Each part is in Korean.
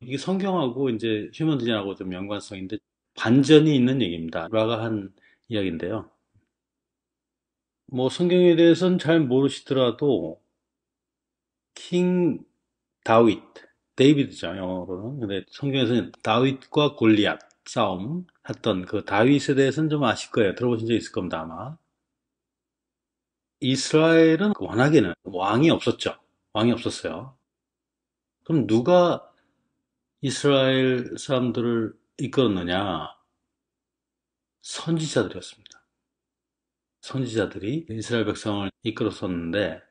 이게 성경하고 이제 휴먼 디자인하고 좀 연관성인데 반전이 있는 얘기입니다. 라가 한 이야기인데요. 뭐 성경에 대해서는 잘 모르시더라도 킹 다윗, 데이비드죠, 영어로는. 근데 성경에서는 다윗과 골리앗 싸움 했던 그 다윗에 대해서는 좀 아실 거예요. 들어보신 적 있을 겁니다, 아마. 이스라엘은 워낙에는 왕이 없었죠. 왕이 없었어요. 그럼 누가 이스라엘 사람들을 이끌었느냐? 선지자들이었습니다. 선지자들이 이스라엘 백성을 이끌었었는데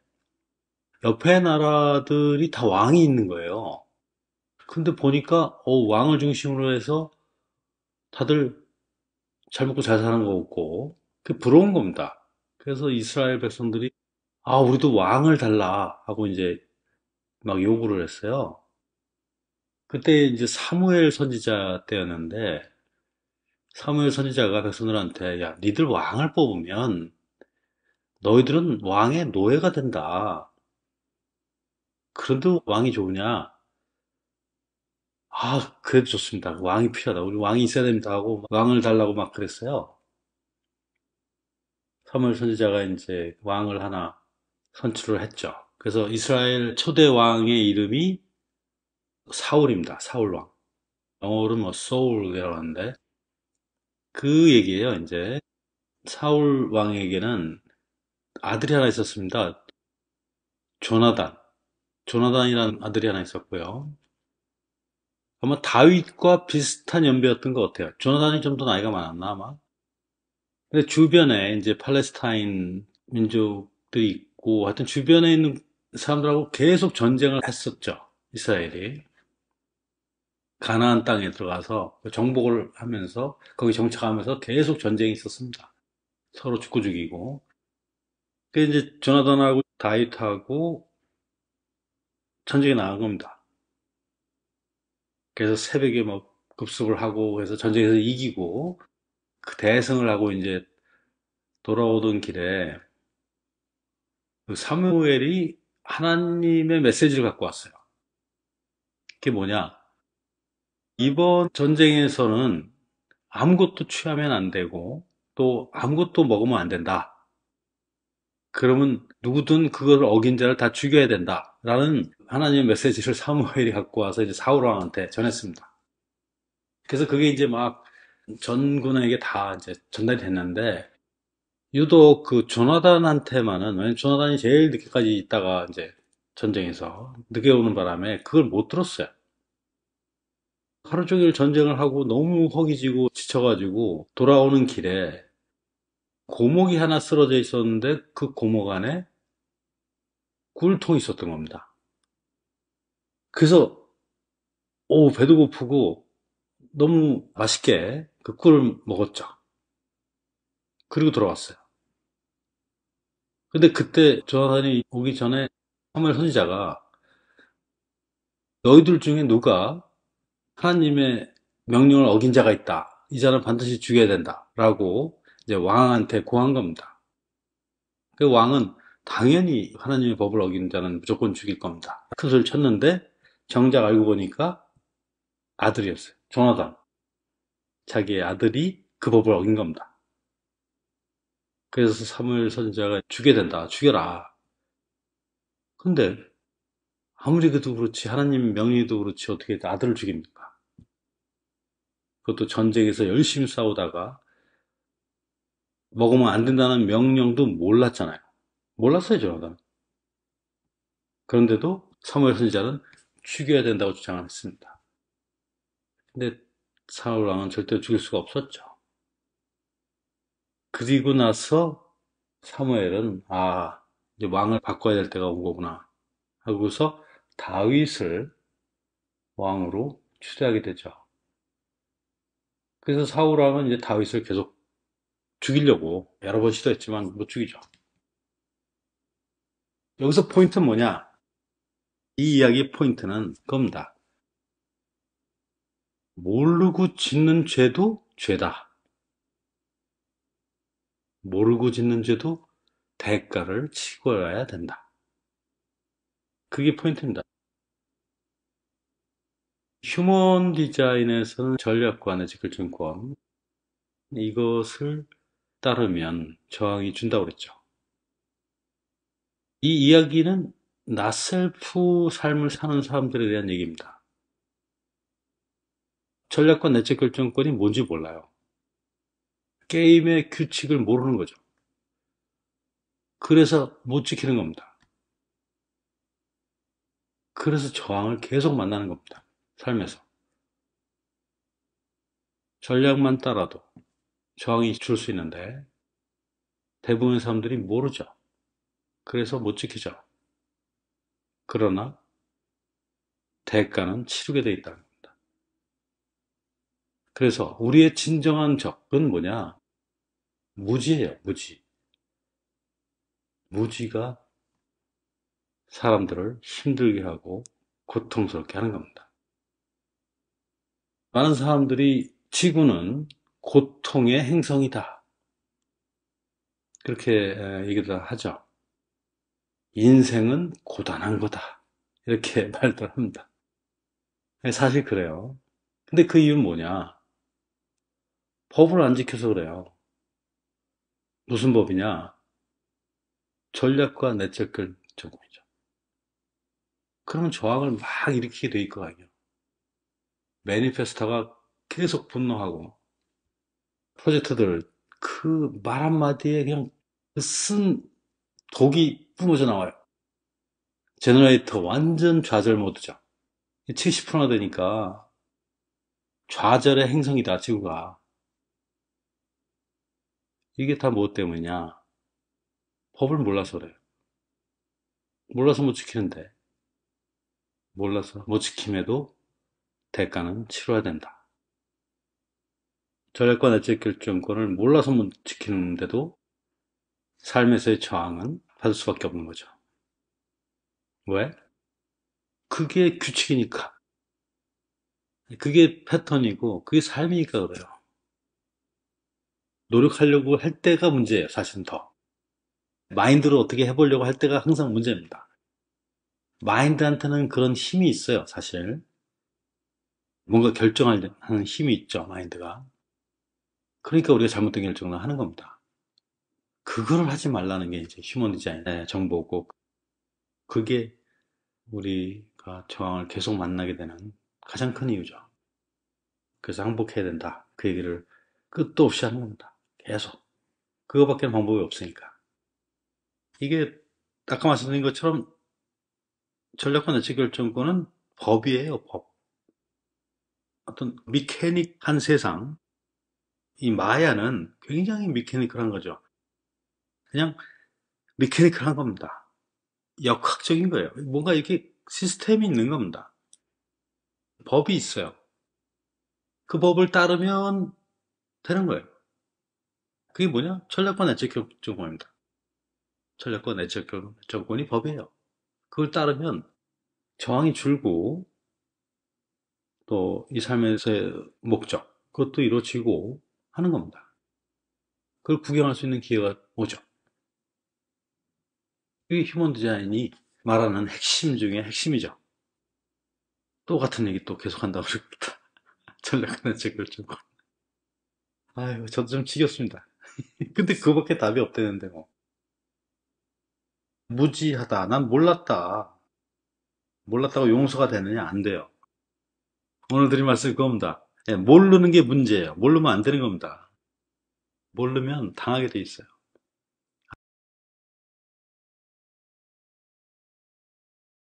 옆에 나라들이 다 왕이 있는 거예요. 근데 보니까 왕을 중심으로 해서 다들 잘 먹고 잘 사는 거 같고 그게 부러운 겁니다. 그래서 이스라엘 백성들이 우리도 왕을 달라 하고 이제 막 요구를 했어요. 그때 이제 사무엘 선지자 때였는데 사무엘 선지자가 백성들한테 야, 니들 왕을 뽑으면 너희들은 왕의 노예가 된다. 그래도 왕이 좋으냐? 그래도 좋습니다. 왕이 필요하다. 우리 왕이 있어야 됩니다 하고 왕을 달라고 막 그랬어요. 사무엘 선지자가 이제 왕을 하나 선출을 했죠. 그래서 이스라엘 초대 왕의 이름이 사울입니다. 사울 왕. 영어로는 뭐 소울이라고 하는데 그 얘기예요. 이제 사울 왕에게는 아들이 하나 있었습니다. 조나단. 조나단이라는 아들이 하나 있었고요. 아마 다윗과 비슷한 연배였던 것 같아요. 조나단이 좀 더 나이가 많았나 아마. 근데 주변에 이제 팔레스타인 민족들이 있고 하여튼 주변에 있는 사람들하고 계속 전쟁을 했었죠. 이스라엘이. 가나안 땅에 들어가서 정복을 하면서 거기 정착하면서 계속 전쟁이 있었습니다. 서로 죽고 죽이고. 그 이제 조나단하고 다윗하고 전쟁에 나간 겁니다. 그래서 새벽에 뭐 급습을 하고 해서 전쟁에서 이기고 그 대승을 하고 이제 돌아오던 길에 그 사무엘이 하나님의 메시지를 갖고 왔어요. 그게 뭐냐? 이번 전쟁에서는 아무것도 취하면 안 되고 또 아무것도 먹으면 안 된다. 그러면 누구든 그걸 어긴 자를 다 죽여야 된다. 라는 하나님의 메시지를 사무엘이 갖고 와서 이제 사울 왕한테 전했습니다. 그래서 그게 이제 막 전군에게 다 이제 전달이 됐는데 유독 그 조나단한테만은 왜냐면 조나단이 제일 늦게까지 있다가 이제 전쟁에서 늦게 오는 바람에 그걸 못 들었어요. 하루 종일 전쟁을 하고 너무 허기지고 지쳐가지고 돌아오는 길에 고목이 하나 쓰러져 있었는데 그 고목 안에 꿀통이 있었던 겁니다. 그래서 배도 고프고 너무 맛있게 그 꿀을 먹었죠. 그리고 돌아왔어요. 근데 그때 조나단이 오기 전에 사무엘 선지자가 너희들 중에 누가 하나님의 명령을 어긴 자가 있다. 이 자는 반드시 죽여야 된다. 라고 이제 왕한테 고한 겁니다. 그 왕은 당연히 하나님의 법을 어긴 자는 무조건 죽일 겁니다. 큰 소리를 쳤는데 정작 알고 보니까 아들이었어요. 조나단. 자기의 아들이 그 법을 어긴 겁니다. 그래서 사무엘 선지자가 죽여야 된다. 죽여라. 근데 아무리 그래도 그렇지 하나님 명령도 그렇지 어떻게 아들을 죽입니까? 그것도 전쟁에서 열심히 싸우다가 먹으면 안 된다는 명령도 몰랐잖아요. 몰랐어요, 조나단. 그런데도 사무엘 선지자는 죽여야 된다고 주장을 했습니다. 근데 사울 왕은 절대 죽일 수가 없었죠. 그리고 나서 사무엘은 이제 왕을 바꿔야 될 때가 온 거구나 하고서 다윗을 왕으로 추대하게 되죠. 그래서 사울 왕은 이제 다윗을 계속 죽이려고 여러 번 시도했지만 못 죽이죠. 여기서 포인트는 뭐냐? 이 이야기의 포인트는 그겁니다. 모르고 짓는 죄도 죄다. 모르고 짓는 죄도 대가를 치러야 된다. 그게 포인트입니다. 휴먼 디자인에서는 전략과 내지 결정권, 이것을 따르면 저항이 준다고 그랬죠. 이 이야기는 낫셀프 삶을 사는 사람들에 대한 얘기입니다. 전략과 내적 결정권이 뭔지 몰라요. 게임의 규칙을 모르는 거죠. 그래서 못 지키는 겁니다. 그래서 저항을 계속 만나는 겁니다. 삶에서. 전략만 따라도 저항이 줄 수 있는데 대부분의 사람들이 모르죠. 그래서 못 지키죠. 그러나 대가는 치르게 돼 있다는 겁니다. 그래서 우리의 진정한 적은 뭐냐? 무지예요, 무지. 무지가 사람들을 힘들게 하고 고통스럽게 하는 겁니다. 많은 사람들이 지구는 고통의 행성이다. 그렇게 얘기를 하죠. 인생은 고단한 거다. 이렇게 말들 합니다. 사실 그래요. 근데 그 이유는 뭐냐? 법을 안 지켜서 그래요. 무슨 법이냐? 전략과 내적 결정권이죠. 그러면 저항을 막 일으키게 돼 있거든요. 매니페스터가 계속 분노하고 프로젝트들 그 말 한마디에 그냥 쓴 독이 뿜어져 나와요. 제너레이터 완전 좌절 모드죠. 70%나 되니까 좌절의 행성이다, 지구가. 이게 다 무엇 때문이냐? 법을 몰라서 그래요. 몰라서 못 지키는데, 몰라서 못 지킴에도 대가는 치러야 된다. 전략과 내적 결정권을 몰라서 못 지키는데도 삶에서의 저항은 받을 수밖에 없는 거죠. 왜? 그게 규칙이니까. 그게 패턴이고, 그게 삶이니까 그래요. 노력하려고 할 때가 문제예요, 사실은 더. 마인드로 어떻게 해보려고 할 때가 항상 문제입니다. 마인드한테는 그런 힘이 있어요, 사실. 뭔가 결정하는 힘이 있죠, 마인드가. 그러니까 우리가 잘못된 결정을 하는 겁니다. 그거를 하지 말라는 게 이제 휴먼 디자인의 정보고, 그게 우리가 저항을 계속 만나게 되는 가장 큰 이유죠. 그래서 항복해야 된다. 그 얘기를 끝도 없이 하는 겁니다. 계속. 그거밖에 방법이 없으니까. 이게 아까 말씀드린 것처럼 전략과 내적 결정권은 법이에요, 법. 어떤 미케닉한 세상, 이 마야는 굉장히 미케니컬한 거죠. 그냥 미케니컬한 겁니다. 역학적인 거예요. 뭔가 이렇게 시스템이 있는 겁니다. 법이 있어요. 그 법을 따르면 되는 거예요. 그게 뭐냐? 전략과 내적 결정권입니다. 전략과 내적 결정권이 법이에요. 그걸 따르면 저항이 줄고 또 이 삶에서의 목적, 그것도 이루어지고 하는 겁니다. 그걸 구경할 수 있는 기회가 오죠. 이게 휴먼 디자인이 말하는 핵심 중에 핵심이죠. 또 같은 얘기 또 계속한다고 그럽니다. 전략과 내적 결정권. 아유, 저도 좀 지겹습니다. 근데 그거밖에 답이 없다는데 뭐. 무지하다. 난 몰랐다. 몰랐다고 용서가 되느냐? 안 돼요. 오늘 드린 말씀이 그겁니다. 예, 모르는 게 문제예요. 모르면 안 되는 겁니다. 모르면 당하게 돼 있어요.